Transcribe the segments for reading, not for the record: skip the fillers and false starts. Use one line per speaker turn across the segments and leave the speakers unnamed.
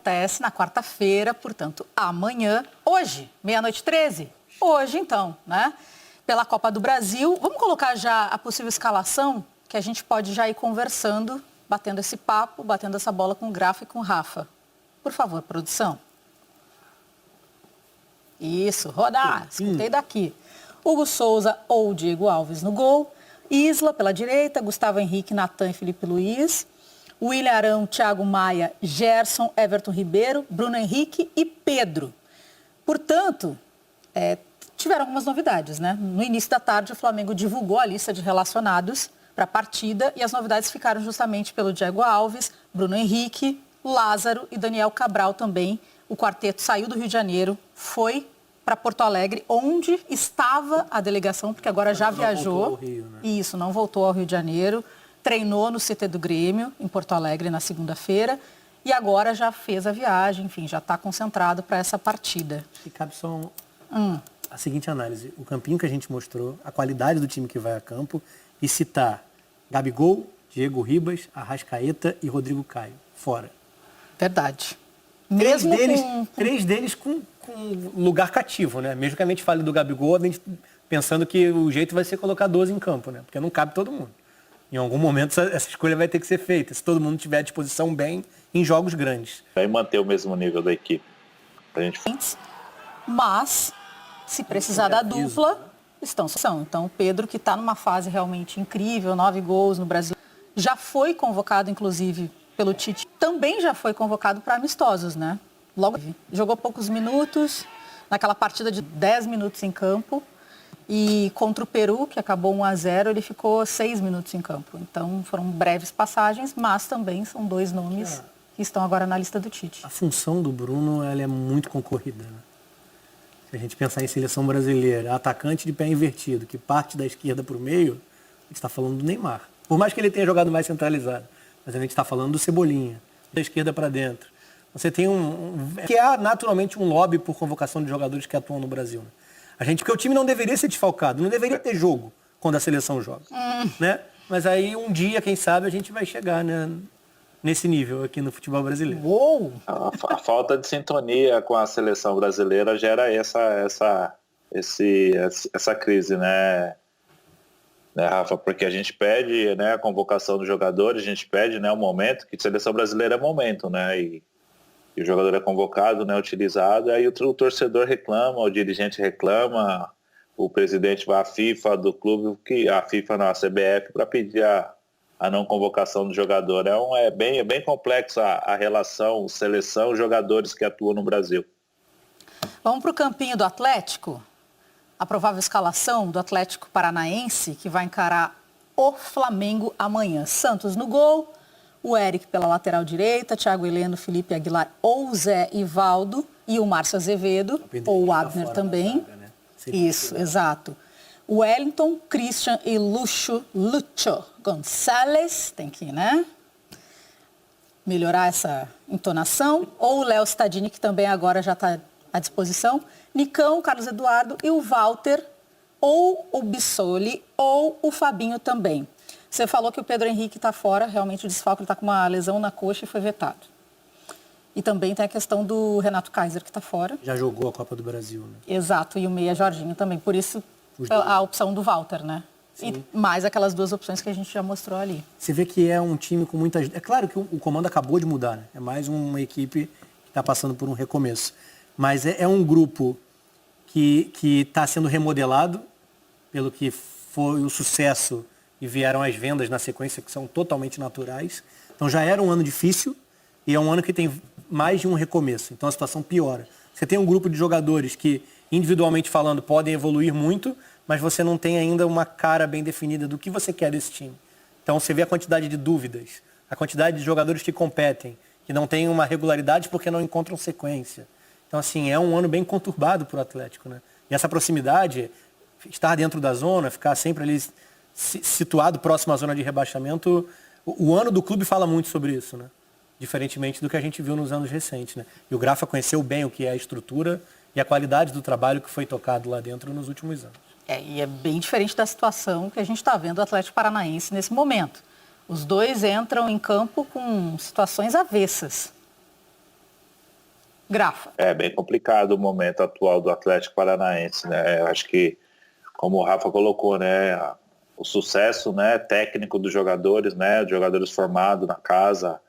acontece na quarta-feira, portanto, amanhã, hoje, 00h13. Hoje, então, né? Pela Copa do Brasil. Vamos colocar já a possível escalação, que a gente pode já ir conversando, batendo esse papo, batendo essa bola com o Grafa e com o Rafa. Por favor, produção. Isso, rodar. Escutei daqui. Hugo Souza ou Diego Alves no gol. Isla pela direita, Gustavo Henrique, Natan e Felipe Luiz. William Arão, Thiago Maia, Gerson, Everton Ribeiro, Bruno Henrique e Pedro. Portanto, tiveram algumas novidades, né? No início da tarde, o Flamengo divulgou a lista de relacionados para a partida e as novidades ficaram justamente pelo Diego Alves, Bruno Henrique, Lázaro e Daniel Cabral também. O quarteto saiu do Rio de Janeiro, foi para Porto Alegre, onde estava a delegação, porque agora já viajou.
Voltou ao Rio, né?
Isso, não voltou ao Rio de Janeiro. Treinou no CT do Grêmio, em Porto Alegre, na segunda-feira. E agora já fez a viagem, enfim, já está concentrado para essa partida.
E cabe só a seguinte análise. O campinho que a gente mostrou, a qualidade do time que vai a campo, e citar Gabigol, Diego Ribas, Arrascaeta e Rodrigo Caio. Fora.
Verdade.
Três deles com lugar cativo, né? Mesmo que a gente fale do Gabigol, a gente pensando que o jeito vai ser colocar 12 em campo, né? Porque não cabe todo mundo. Em algum momento essa escolha vai ter que ser feita, se todo mundo tiver à disposição bem em jogos grandes.
Aí manter o mesmo nível da equipe.
Mas, se precisar da dupla, são. Então, o Pedro, que está numa fase realmente incrível, 9 gols no Brasil, já foi convocado, inclusive, pelo Tite. Também já foi convocado para amistosos, né? Logo, jogou poucos minutos, naquela partida de 10 minutos em campo. E contra o Peru, que acabou 1-0, ele ficou 6 minutos em campo. Então, foram breves passagens, mas também são 2 nomes que estão agora na lista do Tite.
A função do Bruno, ela é muito concorrida, né? Se a gente pensar em seleção brasileira, atacante de pé invertido, que parte da esquerda para o meio, a gente está falando do Neymar. Por mais que ele tenha jogado mais centralizado, mas a gente está falando do Cebolinha, da esquerda para dentro. Você tem que há naturalmente um lobby por convocação de jogadores que atuam no Brasil, né? Porque o time não deveria ser desfalcado, não deveria ter jogo quando a seleção joga, né? Mas aí um dia, quem sabe, a gente vai chegar, né, nesse nível aqui no futebol brasileiro.
Uou!
A falta de sintonia com a seleção brasileira gera essa crise, né, Rafa? Porque a gente pede, né, a convocação dos jogadores, a gente pede, né, o momento, que seleção brasileira é momento, né? E o jogador é convocado, né, utilizado, aí o torcedor reclama, o dirigente reclama, o presidente vai à FIFA do clube, a FIFA não, a CBF, para pedir a não convocação do jogador. É bem complexa a relação seleção-jogadores que atuam no Brasil.
Vamos para o campinho do Atlético. A provável escalação do Atlético Paranaense, que vai encarar o Flamengo amanhã. Santos no gol. O Eric pela lateral direita, Thiago Heleno, Felipe Aguilar ou Zé Ivaldo e o Márcio Azevedo, ou o Abner também. Zaga, né? Isso, exato. O Wellington, Christian e Lucho Gonçalves, tem que, né, melhorar essa entonação. Ou o Léo Stadini, que também agora já está à disposição. Nicão, Carlos Eduardo e o Walter, ou o Bissoli, ou o Fabinho também. Você falou que o Pedro Henrique está fora, realmente o desfalque, está com uma lesão na coxa e foi vetado. E também tem a questão do Renato Kaiser, que está fora.
Já jogou a Copa do Brasil, né?
Exato, e o Meia Jorginho também. Por isso, a opção do Walter, né? Sim. E mais aquelas 2 opções que a gente já mostrou ali.
Você vê que é um time com muitas... É claro que o comando acabou de mudar, né? É mais uma equipe que está passando por um recomeço. Mas é um grupo que está sendo remodelado pelo que foi o sucesso e vieram as vendas na sequência, que são totalmente naturais. Então já era um ano difícil e é um ano que tem mais de um recomeço. Então a situação piora. Você tem um grupo de jogadores que, individualmente falando, podem evoluir muito, mas você não tem ainda uma cara bem definida do que você quer desse time. Então você vê a quantidade de dúvidas, a quantidade de jogadores que competem, que não têm uma regularidade porque não encontram sequência. Então, assim, é um ano bem conturbado para o Atlético, né? E essa proximidade, estar dentro da zona, ficar sempre ali situado próximo à zona de rebaixamento, o ano do clube fala muito sobre isso, né? Diferentemente do que a gente viu nos anos recentes, né? E o Grafa conheceu bem o que é a estrutura e a qualidade do trabalho que foi tocado lá dentro nos últimos anos.
E é bem diferente da situação que a gente está vendo do Atlético Paranaense nesse momento. Os dois entram em campo com situações avessas. Grafa.
É bem complicado o momento atual do Atlético Paranaense, né? Eu acho que, como o Rafa colocou, né, o sucesso, né, técnico dos jogadores, né, de jogadores formados na casa,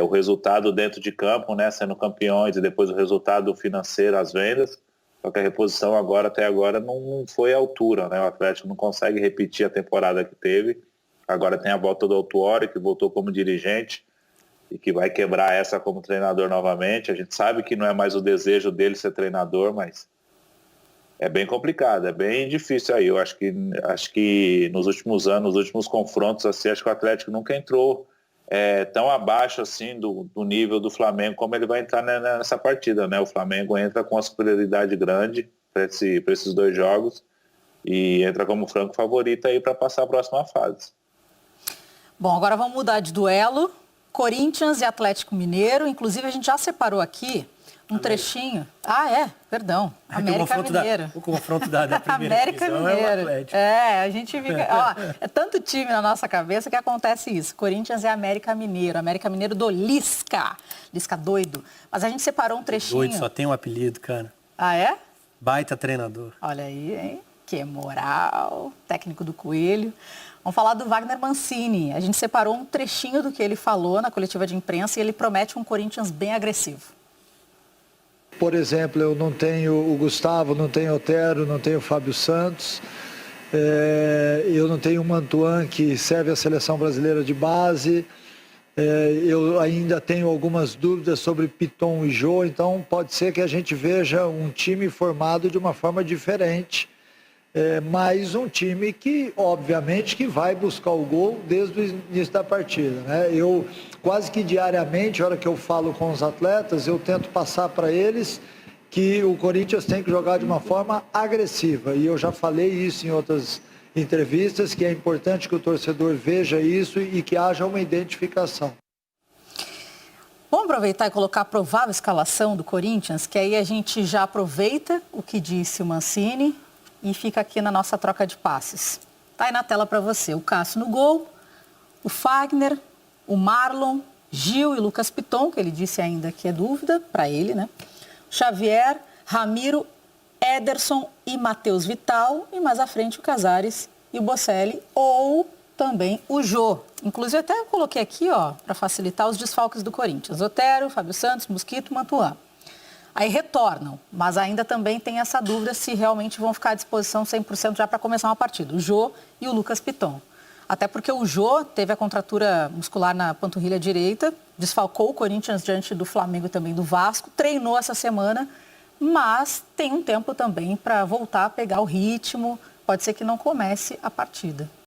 o resultado dentro de campo, né, sendo campeões, e depois o resultado financeiro, as vendas. Só que a reposição até agora não foi à altura, né? O Atlético não consegue repetir a temporada que teve. Agora tem a volta do Autuori, que voltou como dirigente e que vai quebrar essa como treinador novamente. A gente sabe que não é mais o desejo dele ser treinador, mas é bem complicado, é bem difícil aí. Eu acho que nos últimos anos, nos últimos confrontos, assim, acho que o Atlético nunca entrou tão abaixo assim do nível do Flamengo como ele vai entrar nessa partida, né? O Flamengo entra com uma superioridade grande para esses 2 jogos e entra como franco favorito aí para passar a próxima fase.
Bom, agora vamos mudar de duelo. Corinthians e Atlético Mineiro. Inclusive, a gente já separou aqui um trechinho. Perdão. América Mineiro.
O confronto da primeira
América
divisão
Mineiro.
é o Atlético.
A gente fica... é tanto time na nossa cabeça que acontece isso. Corinthians e América Mineiro. América Mineiro do Lisca. Lisca doido. Mas a gente separou um trechinho.
Doido, só tem um apelido, cara.
Ah, é?
Baita treinador.
Olha aí, hein? Que moral. Técnico do Coelho. Vamos falar do Wagner Mancini. A gente separou um trechinho do que ele falou na coletiva de imprensa e ele promete um Corinthians bem agressivo.
Por exemplo, eu não tenho o Gustavo, não tenho o Otero, não tenho o Fábio Santos, eu não tenho o Mantuan, que serve a seleção brasileira de base, eu ainda tenho algumas dúvidas sobre Piton e Jô, então pode ser que a gente veja um time formado de uma forma diferente, mas um time que, obviamente, que vai buscar o gol desde o início da partida, né? Eu, quase que diariamente, a hora que eu falo com os atletas, eu tento passar para eles que o Corinthians tem que jogar de uma forma agressiva. E eu já falei isso em outras entrevistas, que é importante que o torcedor veja isso e que haja uma identificação.
Vamos aproveitar e colocar a provável escalação do Corinthians, que aí a gente já aproveita o que disse o Mancini e fica aqui na nossa troca de passes. Tá aí na tela para você. O Cássio no gol, o Fagner, o Marlon, Gil e Lucas Piton, que ele disse ainda que é dúvida para ele, né? Xavier, Ramiro, Ederson e Matheus Vital. E mais à frente o Casares e o Bocelli, ou também o Jô. Inclusive até coloquei aqui, para facilitar os desfalques do Corinthians. Otero, Fábio Santos, Mosquito, Mantuan. Aí retornam, mas ainda também tem essa dúvida se realmente vão ficar à disposição 100% já para começar uma partida. O Jô e o Lucas Piton. Até porque o Jô teve a contratura muscular na panturrilha direita, desfalcou o Corinthians diante do Flamengo e também do Vasco, treinou essa semana, mas tem um tempo também para voltar a pegar o ritmo, pode ser que não comece a partida.